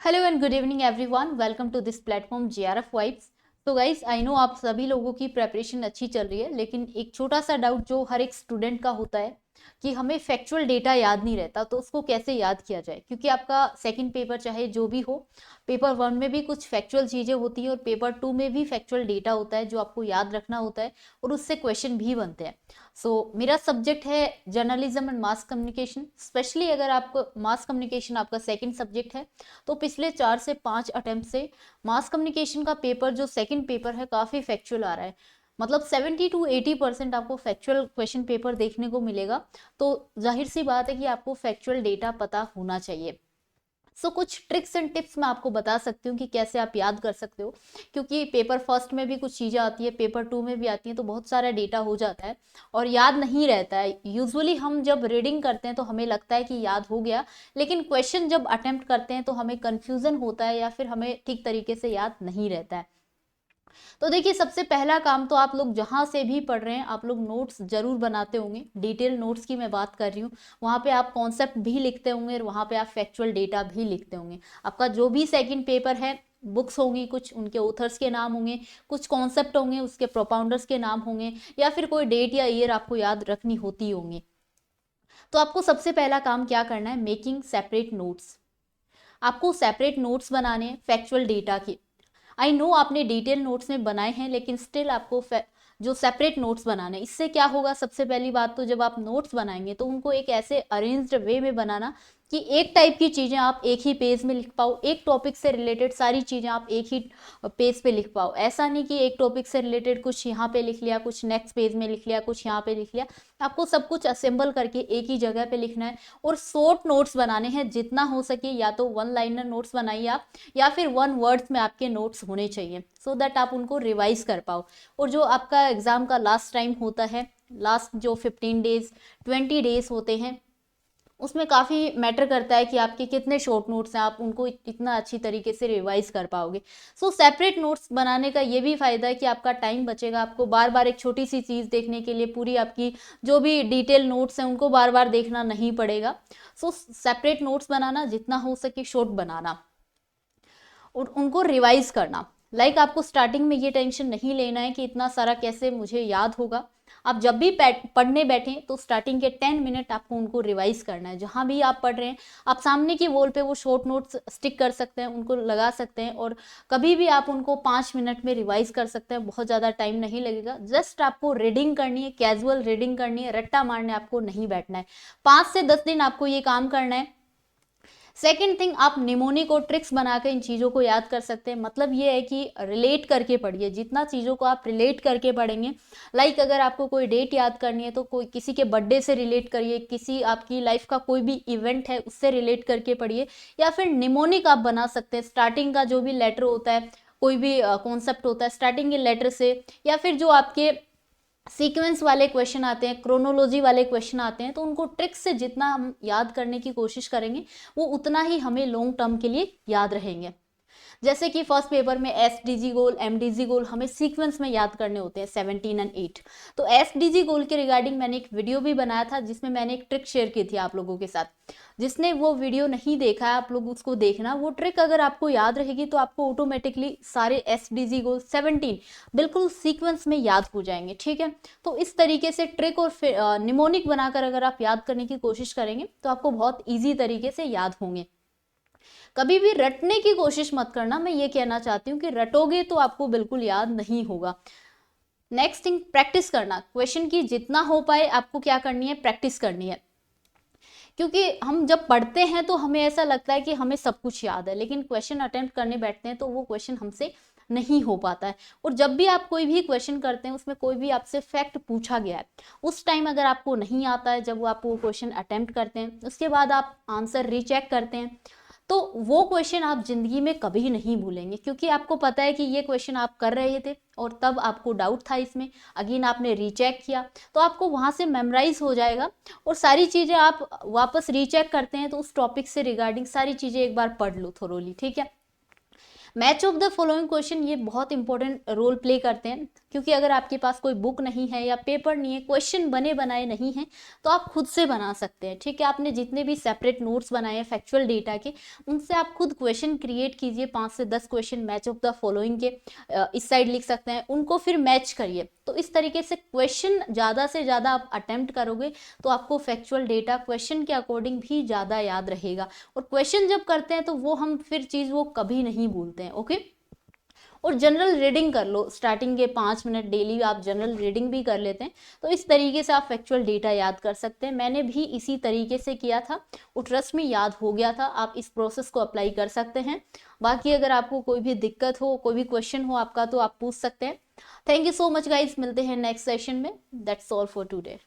Hello and good evening everyone, welcome to this platform JRF vibes. तो guys, I know आप सभी लोगों की प्रेपरेशन अच्छी चल रही है, लेकिन एक छोटा सा डाउट जो हर एक स्टूडेंट का होता है कि हमें फैक्चुअल डेटा याद नहीं रहता, तो उसको कैसे याद किया जाए। क्योंकि आपका सेकंड पेपर चाहे जो भी हो, पेपर वन में भी कुछ फैक्चुअल चीज़ें होती हैं और पेपर टू में भी फैक्चुअल डेटा होता है जो आपको याद रखना होता है और उससे क्वेश्चन भी बनते हैं। मेरा सब्जेक्ट है journalism and mass communication. Specially अगर आपको मास कम्युनिकेशन आपका सेकंड सब्जेक्ट है, तो पिछले 4 से 5 अटेम्प्ट से मास कम्युनिकेशन का पेपर जो सेकंड पेपर है काफ़ी फैक्चुअल आ रहा है। मतलब 70 to 80% आपको फैक्चुअल क्वेश्चन पेपर देखने को मिलेगा। तो जाहिर सी बात है कि आपको फैक्चुअल डेटा पता होना चाहिए। कुछ ट्रिक्स एंड टिप्स मैं आपको बता सकती हूँ कि कैसे आप याद कर सकते हो। क्योंकि पेपर फर्स्ट में भी कुछ चीज़ें आती है, पेपर टू में भी आती हैं, तो बहुत सारा डेटा हो जाता है और याद नहीं रहता है। यूजुअली हम जब रीडिंग करते हैं तो हमें लगता है कि याद हो गया, लेकिन क्वेश्चन जब अटेम्प्ट करते हैं तो हमें कन्फ्यूजन होता है या फिर हमें ठीक तरीके से याद नहीं रहता है। तो देखिए, सबसे पहला काम तो आप लोग जहाँ से भी पढ़ रहे हैं, आप लोग नोट्स जरूर बनाते होंगे। डिटेल नोट्स की मैं बात कर रही हूँ। वहाँ पे आप कॉन्सेप्ट भी लिखते होंगे और वहाँ पे आप फैक्चुअल डेटा भी लिखते होंगे। आपका जो भी सेकंड पेपर है, बुक्स होंगी, कुछ उनके ऑथर्स के नाम होंगे, कुछ कॉन्सेप्ट होंगे, उसके प्रोपाउंडर्स के नाम होंगे, या फिर कोई डेट या ईयर आपको याद रखनी होती होंगी। तो आपको सबसे पहला काम क्या करना है, मेकिंग सेपरेट नोट्स। आपको सेपरेट नोट्स बनाने हैं फैक्चुअल डेटा के। आई नो आपने डिटेल नोट्स में बनाए हैं, लेकिन स्टिल आपको जो सेपरेट नोट्स बनाने, इससे क्या होगा, सबसे पहली बात तो जब आप नोट्स बनाएंगे तो उनको एक ऐसे अरेंज्ड वे में बनाना कि एक टाइप की चीज़ें आप एक ही पेज में लिख पाओ, एक टॉपिक से रिलेटेड सारी चीज़ें आप एक ही पेज पे लिख पाओ। ऐसा नहीं कि एक टॉपिक से रिलेटेड कुछ यहाँ पे लिख लिया, कुछ नेक्स्ट पेज में लिख लिया, कुछ यहाँ पे लिख लिया। आपको सब कुछ असेंबल करके एक ही जगह पे लिखना है। और शॉर्ट नोट्स बनाने हैं जितना हो सके, या तो वन लाइनर नोट्स बनाइए आप, या फिर वन वर्ड्स में आपके नोट्स होने चाहिए, सो दैट आप उनको रिवाइज कर पाओ। और जो आपका एग्जाम का लास्ट टाइम होता है, लास्ट जो 15 डेज 20 डेज होते हैं, उसमें काफ़ी मैटर करता है कि आपके कितने शॉर्ट नोट्स हैं, आप उनको इतना अच्छी तरीके से रिवाइज कर पाओगे। सेपरेट नोट्स बनाने का ये भी फ़ायदा है कि आपका टाइम बचेगा। आपको बार बार एक छोटी सी चीज़ देखने के लिए पूरी आपकी जो भी डिटेल नोट्स हैं उनको बार बार देखना नहीं पड़ेगा। सेपरेट नोट्स बनाना, जितना हो सके शॉर्ट बनाना और उनको रिवाइज करना। आपको स्टार्टिंग में ये टेंशन नहीं लेना है कि इतना सारा कैसे मुझे याद होगा। आप जब भी पढ़ने बैठें तो स्टार्टिंग के 10 मिनट आपको उनको रिवाइज करना है। जहां भी आप पढ़ रहे हैं, आप सामने की वॉल पे वो शॉर्ट नोट्स स्टिक कर सकते हैं, उनको लगा सकते हैं, और कभी भी आप उनको 5 मिनट में रिवाइज कर सकते हैं। बहुत ज़्यादा टाइम नहीं लगेगा। जस्ट आपको रीडिंग करनी है, कैजुअल रीडिंग करनी है, रट्टा मारने आपको नहीं बैठना है। 5 से 10 दिन आपको ये काम करना है। सेकेंड थिंग, आप निमोनिक और ट्रिक्स बनाकर इन चीज़ों को याद कर सकते हैं। मतलब ये है कि रिलेट करके पढ़िए। जितना चीज़ों को आप रिलेट करके पढ़ेंगे, अगर आपको कोई डेट याद करनी है तो कोई किसी के बर्थडे से रिलेट करिए, किसी आपकी लाइफ का कोई भी इवेंट है उससे रिलेट करके पढ़िए। या फिर निमोनिक आप बना सकते हैं। स्टार्टिंग का जो भी लेटर होता है, कोई भी कॉन्सेप्ट होता है, स्टार्टिंग के लेटर से, या फिर जो आपके सीक्वेंस वाले क्वेश्चन आते हैं, क्रोनोलॉजी वाले क्वेश्चन आते हैं, तो उनको ट्रिक्स से जितना हम याद करने की कोशिश करेंगे, वो उतना ही हमें लॉन्ग टर्म के लिए याद रहेंगे। जैसे कि फर्स्ट पेपर में एसडीजी गोल, एमडीजी गोल हमें सीक्वेंस में याद करने होते हैं, 17 एंड 8। तो एसडीजी गोल के रिगार्डिंग मैंने एक वीडियो भी बनाया था, जिसमें मैंने एक ट्रिक शेयर की थी आप लोगों के साथ। जिसने वो वीडियो नहीं देखा है, आप लोग उसको देखना। वो ट्रिक अगर आपको याद रहेगी तो आपको ऑटोमेटिकली सारे एसडीजी गोल 17 बिल्कुल सीक्वेंस में याद हो जाएंगे। ठीक है, तो इस तरीके से ट्रिक और निमोनिक बनाकर अगर आप याद करने की कोशिश करेंगे तो आपको बहुत ईजी तरीके से याद होंगे। कभी भी रटने की कोशिश मत करना। मैं ये कहना चाहती हूँ कि रटोगे तो आपको बिल्कुल याद नहीं होगा। नेक्स्ट थिंग, प्रैक्टिस करना। क्वेश्चन की जितना हो पाए आपको क्या करनी है, प्रैक्टिस करनी है। क्योंकि हम जब पढ़ते हैं तो हमें ऐसा लगता है कि हमें सब कुछ याद है, लेकिन क्वेश्चन अटेम्प्ट करने बैठते हैं तो वो क्वेश्चन हमसे नहीं हो पाता है। और जब भी आप कोई भी क्वेश्चन करते हैं, उसमें कोई भी आपसे फैक्ट पूछा गया है, उस टाइम अगर आपको नहीं आता है, जब वो आप वो क्वेश्चन अटेम्प्ट करते हैं, उसके बाद आप आंसर रीचेक करते हैं, तो वो क्वेश्चन आप जिंदगी में कभी नहीं भूलेंगे। क्योंकि आपको पता है कि ये क्वेश्चन आप कर रहे थे और तब आपको डाउट था इसमें, अगेन आपने रीचेक किया, तो आपको वहां से मेमोराइज हो जाएगा। और सारी चीजें आप वापस रीचेक करते हैं तो उस टॉपिक से रिगार्डिंग सारी चीजें एक बार पढ़ लो थोरोली। ठीक है, match of the following question ये बहुत इंपॉर्टेंट रोल प्ले करते हैं, क्योंकि अगर आपके पास कोई बुक नहीं है या पेपर नहीं है, क्वेश्चन बने बनाए नहीं हैं, तो आप खुद से बना सकते हैं। ठीक है, आपने जितने भी सेपरेट नोट्स बनाए हैं फैक्चुअल डेटा के, उनसे आप खुद क्वेश्चन क्रिएट कीजिए, 5 से 10 question match of the following के इस साइड लिख सकते हैं, उनको फिर मैच करिए। तो इस तरीके से क्वेश्चन ज़्यादा से ज़्यादा आप अटेम्प्ट करोगे तो आपको फैक्चुअल डेटा क्वेश्चन के अकॉर्डिंग भी ज़्यादा याद रहेगा, और क्वेश्चन जब करते हैं तो वो हम फिर चीज़ वो कभी नहीं भूलते हैं। ओके, और जनरल रीडिंग कर लो, स्टार्टिंग के 5 मिनट डेली आप जनरल रीडिंग भी कर लेते हैं, तो इस तरीके से आप फैक्चुअल डेटा याद कर सकते हैं। मैंने भी इसी तरीके से किया था, वो ट्रस्ट में याद हो गया था। आप इस प्रोसेस को अप्लाई कर सकते हैं। बाकी अगर आपको कोई भी दिक्कत हो, कोई भी क्वेश्चन हो आपका, तो आप पूछ सकते हैं। Thank you so much guys, मिलते हैं नेक्स्ट सेशन में। That's all for today.